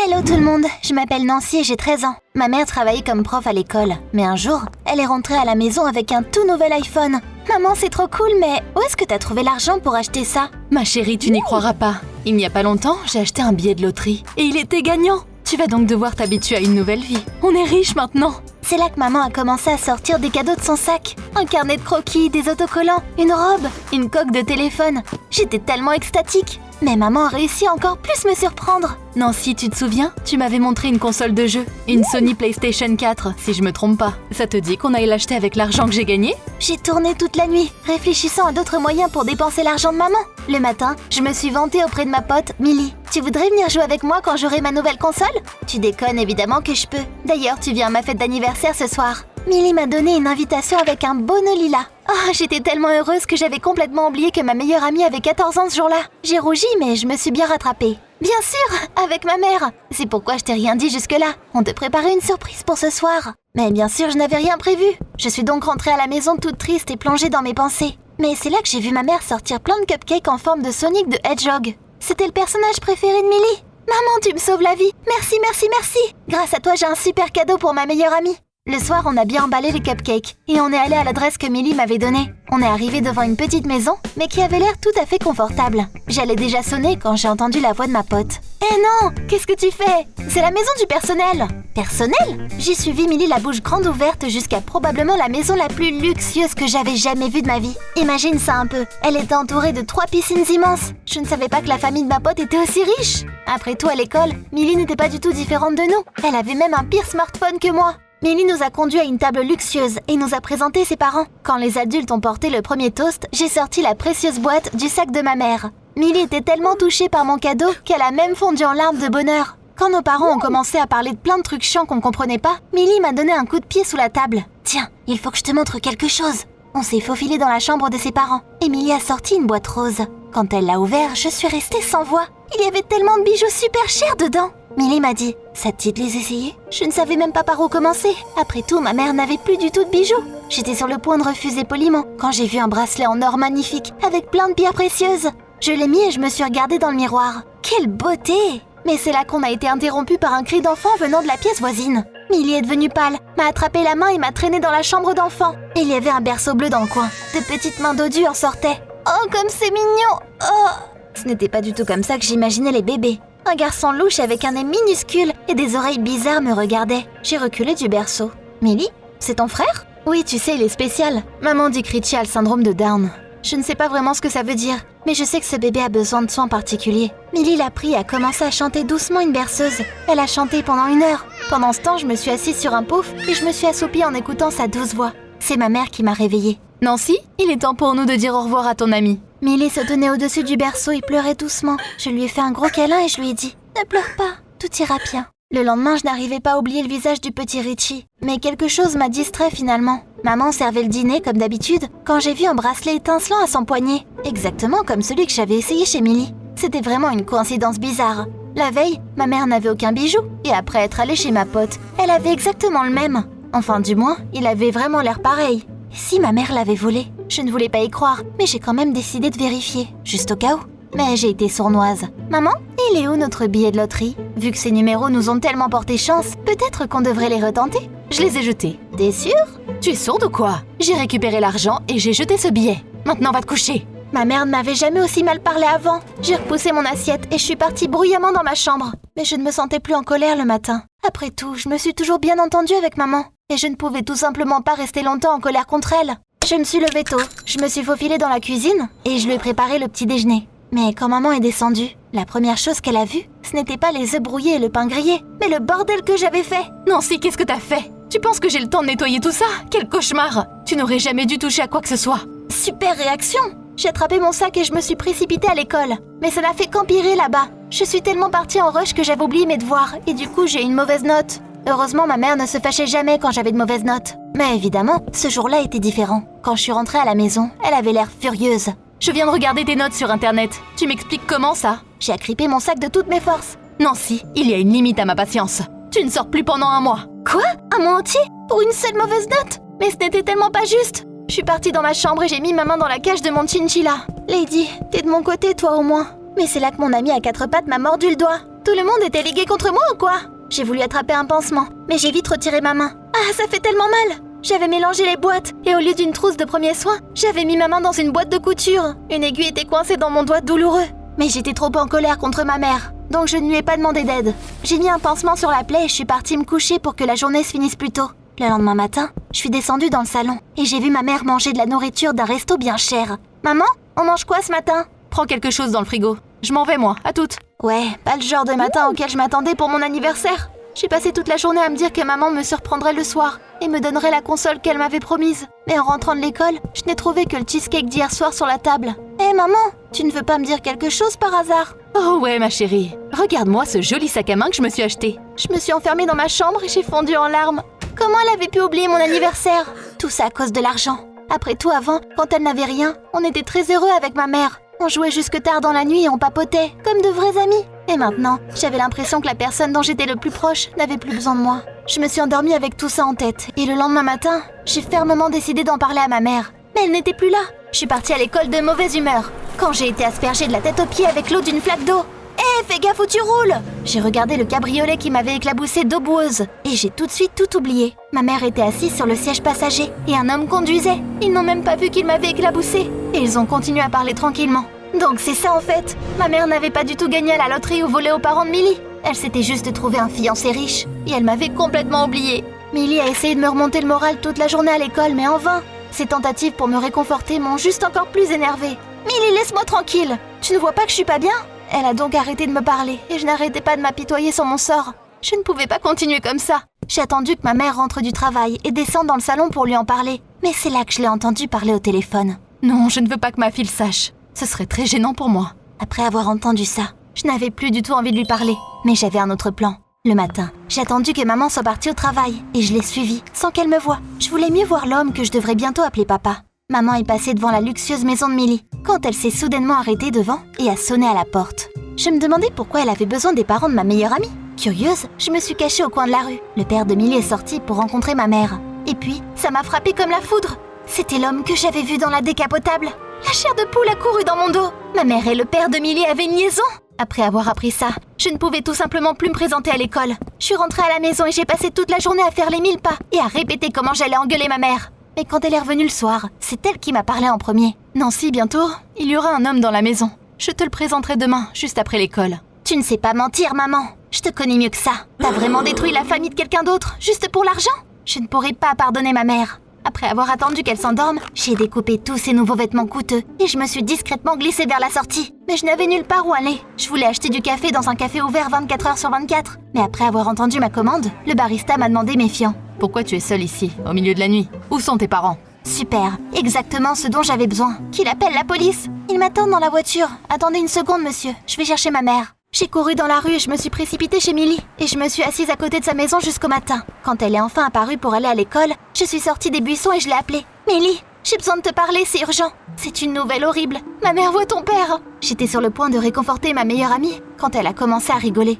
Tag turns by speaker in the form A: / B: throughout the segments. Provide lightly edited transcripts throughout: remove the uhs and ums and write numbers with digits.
A: Hello tout le monde, je m'appelle Nancy et j'ai 13 ans. Ma mère travaillait comme prof à l'école, mais un jour, elle est rentrée à la maison avec un tout nouvel iPhone. Maman, c'est trop cool, mais où est-ce que t'as trouvé l'argent pour acheter ça?
B: Ma chérie, tu n'y croiras pas. Il n'y a pas longtemps, j'ai acheté un billet de loterie. Et il était gagnant. Tu vas donc devoir t'habituer à une nouvelle vie. On est riche maintenant.
A: C'est là que maman a commencé à sortir des cadeaux de son sac. Un carnet de croquis, des autocollants, une robe, une coque de téléphone. J'étais tellement extatique. Mais maman a réussi à encore plus me surprendre.
B: Nancy, tu te souviens? Tu m'avais montré une console de jeu. Une Sony PlayStation 4, si je me trompe pas. Ça te dit qu'on aille l'acheter avec l'argent que j'ai gagné?
A: J'ai tourné toute la nuit, réfléchissant à d'autres moyens pour dépenser l'argent de maman. Le matin, je me suis vantée auprès de ma pote, Millie. Tu voudrais venir jouer avec moi quand j'aurai ma nouvelle console? Tu déconnes, évidemment que je peux. D'ailleurs, tu viens à ma fête d'anniversaire ce soir. Millie m'a donné une invitation avec un beau nœud lilas. Oh, j'étais tellement heureuse que j'avais complètement oublié que ma meilleure amie avait 14 ans ce jour-là. J'ai rougi, mais je me suis bien rattrapée. Bien sûr, avec ma mère. C'est pourquoi je t'ai rien dit jusque-là. On te préparait une surprise pour ce soir. Mais bien sûr, je n'avais rien prévu. Je suis donc rentrée à la maison toute triste et plongée dans mes pensées. Mais c'est là que j'ai vu ma mère sortir plein de cupcakes en forme de Sonic the Hedgehog. C'était le personnage préféré de Millie. Maman, tu me sauves la vie. Merci, merci, merci. Grâce à toi, j'ai un super cadeau pour ma meilleure amie. Le soir, on a bien emballé les cupcakes et on est allé à l'adresse que Millie m'avait donnée. On est arrivé devant une petite maison, mais qui avait l'air tout à fait confortable. J'allais déjà sonner quand j'ai entendu la voix de ma pote. « Eh non! Qu'est-ce que tu fais? C'est la maison du personnel! » Personnel? J'ai suivi Millie la bouche grande ouverte jusqu'à probablement la maison la plus luxueuse que j'avais jamais vue de ma vie. Imagine ça un peu. Elle était entourée de 3 piscines immenses. Je ne savais pas que la famille de ma pote était aussi riche. Après tout, à l'école, Millie n'était pas du tout différente de nous. Elle avait même un pire smartphone que moi. Millie nous a conduits à une table luxueuse et nous a présenté ses parents. Quand les adultes ont porté le premier toast, j'ai sorti la précieuse boîte du sac de ma mère. Millie était tellement touchée par mon cadeau qu'elle a même fondu en larmes de bonheur. Quand nos parents ont commencé à parler de plein de trucs chiants qu'on comprenait pas, Millie m'a donné un coup de pied sous la table. « Tiens, il faut que je te montre quelque chose. » On s'est faufilé dans la chambre de ses parents et Millie a sorti une boîte rose. Quand elle l'a ouverte, je suis restée sans voix. Il y avait tellement de bijoux super chers dedans. Millie m'a dit « Ça te dit de les essayer ?» Je ne savais même pas par où commencer. Après tout, ma mère n'avait plus du tout de bijoux. J'étais sur le point de refuser poliment quand j'ai vu un bracelet en or magnifique avec plein de pierres précieuses. Je l'ai mis et je me suis regardée dans le miroir. Quelle beauté! Mais c'est là qu'on a été interrompu par un cri d'enfant venant de la pièce voisine. Millie est devenue pâle, m'a attrapé la main et m'a traînée dans la chambre d'enfant. Et il y avait un berceau bleu dans le coin. De petites mains dodues en sortaient. Oh, comme c'est mignon! Oh! Ce n'était pas du tout comme ça que j'imaginais les bébés. Un garçon louche avec un nez minuscule et des oreilles bizarres me regardait. J'ai reculé du berceau. « Millie, c'est ton frère ?» « Oui, tu sais, il est spécial. Maman dit que Richie a le syndrome de Down. Je ne sais pas vraiment ce que ça veut dire, mais je sais que ce bébé a besoin de soins particuliers. » Millie l'a pris et a commencé à chanter doucement une berceuse. Elle a chanté pendant 1 heure. Pendant ce temps, je me suis assise sur un pouf et je me suis assoupie en écoutant sa douce voix. C'est ma mère qui m'a réveillée.
B: « Nancy, il est temps pour nous de dire au revoir à ton ami. »
A: Millie se tenait au-dessus du berceau et pleurait doucement. Je lui ai fait un gros câlin et je lui ai dit « Ne pleure pas, tout ira bien. » Le lendemain, je n'arrivais pas à oublier le visage du petit Richie. Mais quelque chose m'a distrait finalement. Maman servait le dîner comme d'habitude quand j'ai vu un bracelet étincelant à son poignet. Exactement comme celui que j'avais essayé chez Millie. C'était vraiment une coïncidence bizarre. La veille, ma mère n'avait aucun bijou. Et après être allée chez ma pote, elle avait exactement le même. Enfin du moins, il avait vraiment l'air pareil. Et si ma mère l'avait volé? Je ne voulais pas y croire, mais j'ai quand même décidé de vérifier, juste au cas où. Mais j'ai été sournoise. Maman, il est où notre billet de loterie? Vu que ces numéros nous ont tellement porté chance, peut-être qu'on devrait les retenter?
B: Je les ai jetés.
A: T'es sûre?
B: Tu es sourde ou quoi? J'ai récupéré l'argent et j'ai jeté ce billet. Maintenant va te coucher.
A: Ma mère ne m'avait jamais aussi mal parlé avant. J'ai repoussé mon assiette et je suis partie bruyamment dans ma chambre. Mais je ne me sentais plus en colère le matin. Après tout, je me suis toujours bien entendue avec maman. Et je ne pouvais tout simplement pas rester longtemps en colère contre elle. Je me suis levée tôt, je me suis faufilée dans la cuisine et je lui ai préparé le petit déjeuner. Mais quand maman est descendue, la première chose qu'elle a vue, ce n'était pas les œufs brouillés et le pain grillé, mais le bordel que j'avais fait.
B: Nancy, qu'est-ce que t'as fait? Tu penses que j'ai le temps de nettoyer tout ça? Quel cauchemar! Tu n'aurais jamais dû toucher à quoi que ce soit.
A: Super réaction! J'ai attrapé mon sac et je me suis précipitée à l'école. Mais ça n'a fait qu'empirer là-bas. Je suis tellement partie en rush que j'avais oublié mes devoirs et du coup j'ai eu une mauvaise note. Heureusement, ma mère ne se fâchait jamais quand j'avais de mauvaises notes. Mais évidemment, ce jour-là était différent. Quand je suis rentrée à la maison, elle avait l'air furieuse.
B: Je viens de regarder tes notes sur internet. Tu m'expliques comment ça?
A: J'ai agrippé mon sac de toutes mes forces.
B: Nancy, il y a une limite à ma patience. Tu ne sors plus pendant 1 mois.
A: Quoi? Un mois entier? Pour une seule mauvaise note? Mais ce n'était tellement pas juste. Je suis partie dans ma chambre et j'ai mis ma main dans la cage de mon chinchilla. Lady, t'es de mon côté toi au moins. Mais c'est là que mon ami à 4 pattes m'a mordu le doigt. Tout le monde était ligué contre moi ou quoi? J'ai voulu attraper un pansement, mais j'ai vite retiré ma main. Ah, ça fait tellement mal! J'avais mélangé les boîtes, et au lieu d'une trousse de premiers soins, j'avais mis ma main dans une boîte de couture. Une aiguille était coincée dans mon doigt douloureux. Mais j'étais trop en colère contre ma mère, donc je ne lui ai pas demandé d'aide. J'ai mis un pansement sur la plaie et je suis partie me coucher pour que la journée se finisse plus tôt. Le lendemain matin, je suis descendue dans le salon, et j'ai vu ma mère manger de la nourriture d'un resto bien cher. Maman, on mange quoi ce matin?
B: Prends quelque chose dans le frigo. Je m'en vais, moi. À toutes.
A: Ouais, pas le genre de matin auquel je m'attendais pour mon anniversaire. J'ai passé toute la journée à me dire que maman me surprendrait le soir et me donnerait la console qu'elle m'avait promise. Mais en rentrant de l'école, je n'ai trouvé que le cheesecake d'hier soir sur la table. Hé maman, tu ne veux pas me dire quelque chose par hasard?
B: Oh ouais, ma chérie. Regarde-moi ce joli sac à main que je me suis acheté.
A: Je me suis enfermée dans ma chambre et j'ai fondu en larmes. Comment elle avait pu oublier mon anniversaire? Tout ça à cause de l'argent. Après tout, avant, quand elle n'avait rien, on était très heureux avec ma mère. On jouait jusque tard dans la nuit et on papotait, comme de vrais amis. Et maintenant, j'avais l'impression que la personne dont j'étais le plus proche n'avait plus besoin de moi. Je me suis endormie avec tout ça en tête. Et le lendemain matin, j'ai fermement décidé d'en parler à ma mère. Mais elle n'était plus là. Je suis partie à l'école de mauvaise humeur. Quand j'ai été aspergée de la tête aux pieds avec l'eau d'une flaque d'eau. Hé, fais gaffe où tu roules! J'ai regardé le cabriolet qui m'avait éclaboussé d'eau boueuse. Et j'ai tout de suite tout oublié. Ma mère était assise sur le siège passager. Et un homme conduisait. Ils n'ont même pas vu qu'il m'avait éclaboussé. Et ils ont continué à parler tranquillement. Donc c'est ça en fait. Ma mère n'avait pas du tout gagné à la loterie ou volé aux parents de Millie. Elle s'était juste trouvé un fiancé riche. Et elle m'avait complètement oubliée. Millie a essayé de me remonter le moral toute la journée à l'école, mais en vain. Ses tentatives pour me réconforter m'ont juste encore plus énervée. Millie, laisse-moi tranquille. Tu ne vois pas que je suis pas bien? Elle a donc arrêté de me parler et je n'arrêtais pas de m'apitoyer sur mon sort. Je ne pouvais pas continuer comme ça. J'ai attendu que ma mère rentre du travail et descende dans le salon pour lui en parler. Mais c'est là que je l'ai entendue parler au téléphone.
B: Non, je ne veux pas que ma fille le sache. Ce serait très gênant pour moi.
A: Après avoir entendu ça, je n'avais plus du tout envie de lui parler. Mais j'avais un autre plan. Le matin, j'ai attendu que maman soit partie au travail et je l'ai suivie, sans qu'elle me voie. Je voulais mieux voir l'homme que je devrais bientôt appeler papa. Maman est passée devant la luxueuse maison de Millie, quand elle s'est soudainement arrêtée devant et a sonné à la porte. Je me demandais pourquoi elle avait besoin des parents de ma meilleure amie. Curieuse, je me suis cachée au coin de la rue. Le père de Millie est sorti pour rencontrer ma mère. Et puis, ça m'a frappée comme la foudre. C'était l'homme que j'avais vu dans la décapotable. La chair de poule a couru dans mon dos. Ma mère et le père de Millie avaient une liaison. Après avoir appris ça, je ne pouvais tout simplement plus me présenter à l'école. Je suis rentrée à la maison et j'ai passé toute la journée à faire les 1000 pas et à répéter comment j'allais engueuler ma mère. Mais quand elle est revenue le soir, c'est elle qui m'a parlé en premier.
B: Nancy, bientôt, il y aura un homme dans la maison. Je te le présenterai demain, juste après l'école.
A: Tu ne sais pas mentir, maman. Je te connais mieux que ça. T'as vraiment détruit la famille de quelqu'un d'autre, juste pour l'argent? Je ne pourrai pas pardonner ma mère. Après avoir attendu qu'elle s'endorme, j'ai découpé tous ces nouveaux vêtements coûteux et je me suis discrètement glissée vers la sortie. Mais je n'avais nulle part où aller. Je voulais acheter du café dans un café ouvert 24 heures sur 24. Mais après avoir entendu ma commande, le barista m'a demandé méfiant.
B: Pourquoi tu es seule ici, au milieu de la nuit? Où sont tes parents?
A: Super, exactement ce dont j'avais besoin. Qu'il appelle la police. Ils m'attendent dans la voiture. Attendez une seconde, monsieur. Je vais chercher ma mère. J'ai couru dans la rue et je me suis précipitée chez Millie. Et je me suis assise à côté de sa maison jusqu'au matin. Quand elle est enfin apparue pour aller à l'école, je suis sortie des buissons et je l'ai appelée. Millie, j'ai besoin de te parler, c'est urgent. C'est une nouvelle horrible. Ma mère voit ton père. J'étais sur le point de réconforter ma meilleure amie quand elle a commencé à rigoler.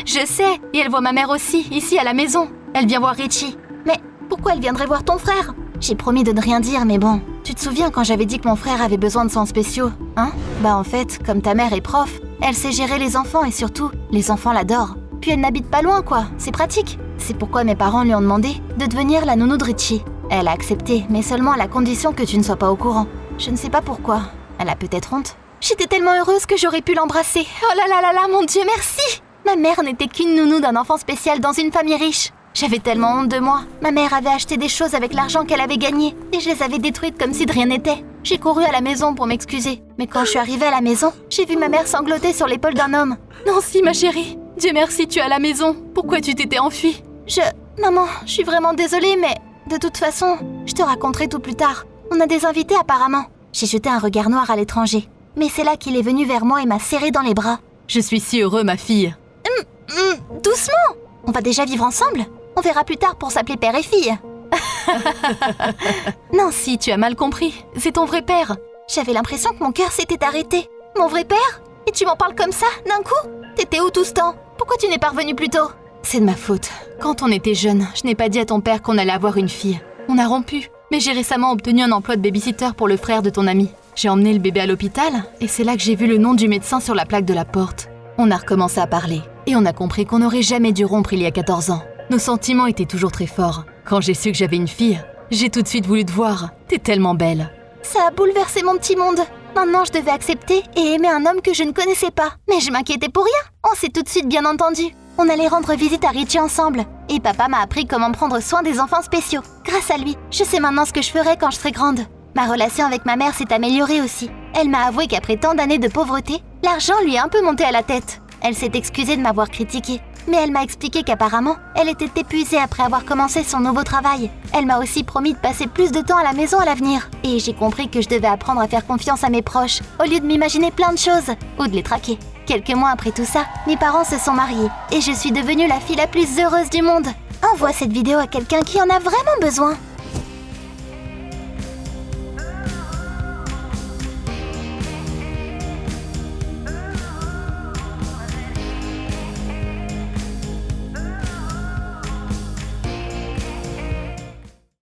B: Je sais, et elle voit ma mère aussi, ici à la maison. Elle vient voir Richie.
A: Mais pourquoi elle viendrait voir ton frère? J'ai promis de ne rien dire, mais bon. Tu te souviens quand j'avais dit que mon frère avait besoin de soins spéciaux, hein? Bah en fait, comme ta mère est prof, elle sait gérer les enfants et surtout, les enfants l'adorent. Puis elle n'habite pas loin, quoi. C'est pratique. C'est pourquoi mes parents lui ont demandé de devenir la nounou de Richie. Elle a accepté, mais seulement à la condition que tu ne sois pas au courant. Je ne sais pas pourquoi. Elle a peut-être honte. J'étais tellement heureuse que j'aurais pu l'embrasser. Oh là là là là, mon Dieu, merci! Ma mère n'était qu'une nounou d'un enfant spécial dans une famille riche. J'avais tellement honte de moi. Ma mère avait acheté des choses avec l'argent qu'elle avait gagné et je les avais détruites comme si de rien n'était. J'ai couru à la maison pour m'excuser. Mais quand je suis arrivée à la maison, j'ai vu ma mère sangloter sur l'épaule d'un homme.
B: Nancy, ma chérie, Dieu merci, tu es à la maison. Pourquoi tu t'étais enfuie?
A: Maman, je suis vraiment désolée, mais de toute façon, je te raconterai tout plus tard. On a des invités apparemment. J'ai jeté un regard noir à l'étranger. Mais c'est là qu'il est venu vers moi et m'a serré dans les bras.
B: Je suis si heureux, ma fille.
A: Doucement! On va déjà vivre ensemble? On verra plus tard pour s'appeler père et fille.
B: Nancy, tu as mal compris. C'est ton vrai père.
A: J'avais l'impression que mon cœur s'était arrêté. Mon vrai père? Et tu m'en parles comme ça, d'un coup? T'étais où tout ce temps? Pourquoi tu n'es pas revenu plus tôt?
B: C'est de ma faute. Quand on était jeunes, je n'ai pas dit à ton père qu'on allait avoir une fille. On a rompu. Mais j'ai récemment obtenu un emploi de babysitter pour le frère de ton ami. J'ai emmené le bébé à l'hôpital et c'est là que j'ai vu le nom du médecin sur la plaque de la porte. On a recommencé à parler. Et on a compris qu'on n'aurait jamais dû rompre il y a 14 ans. Nos sentiments étaient toujours très forts. Quand j'ai su que j'avais une fille, j'ai tout de suite voulu te voir. T'es tellement belle.
A: Ça a bouleversé mon petit monde. Maintenant, je devais accepter et aimer un homme que je ne connaissais pas. Mais je m'inquiétais pour rien. On s'est tout de suite bien entendu. On allait rendre visite à Richie ensemble. Et papa m'a appris comment prendre soin des enfants spéciaux. Grâce à lui, je sais maintenant ce que je ferai quand je serai grande. Ma relation avec ma mère s'est améliorée aussi. Elle m'a avoué qu'après tant d'années de pauvreté, l'argent lui est un peu monté à la tête. Elle s'est excusée de m'avoir critiquée. Mais elle m'a expliqué qu'apparemment, elle était épuisée après avoir commencé son nouveau travail. Elle m'a aussi promis de passer plus de temps à la maison à l'avenir. Et j'ai compris que je devais apprendre à faire confiance à mes proches, au lieu de m'imaginer plein de choses, ou de les traquer. Quelques mois après tout ça, mes parents se sont mariés, et je suis devenue la fille la plus heureuse du monde. Envoie cette vidéo à quelqu'un qui en a vraiment besoin.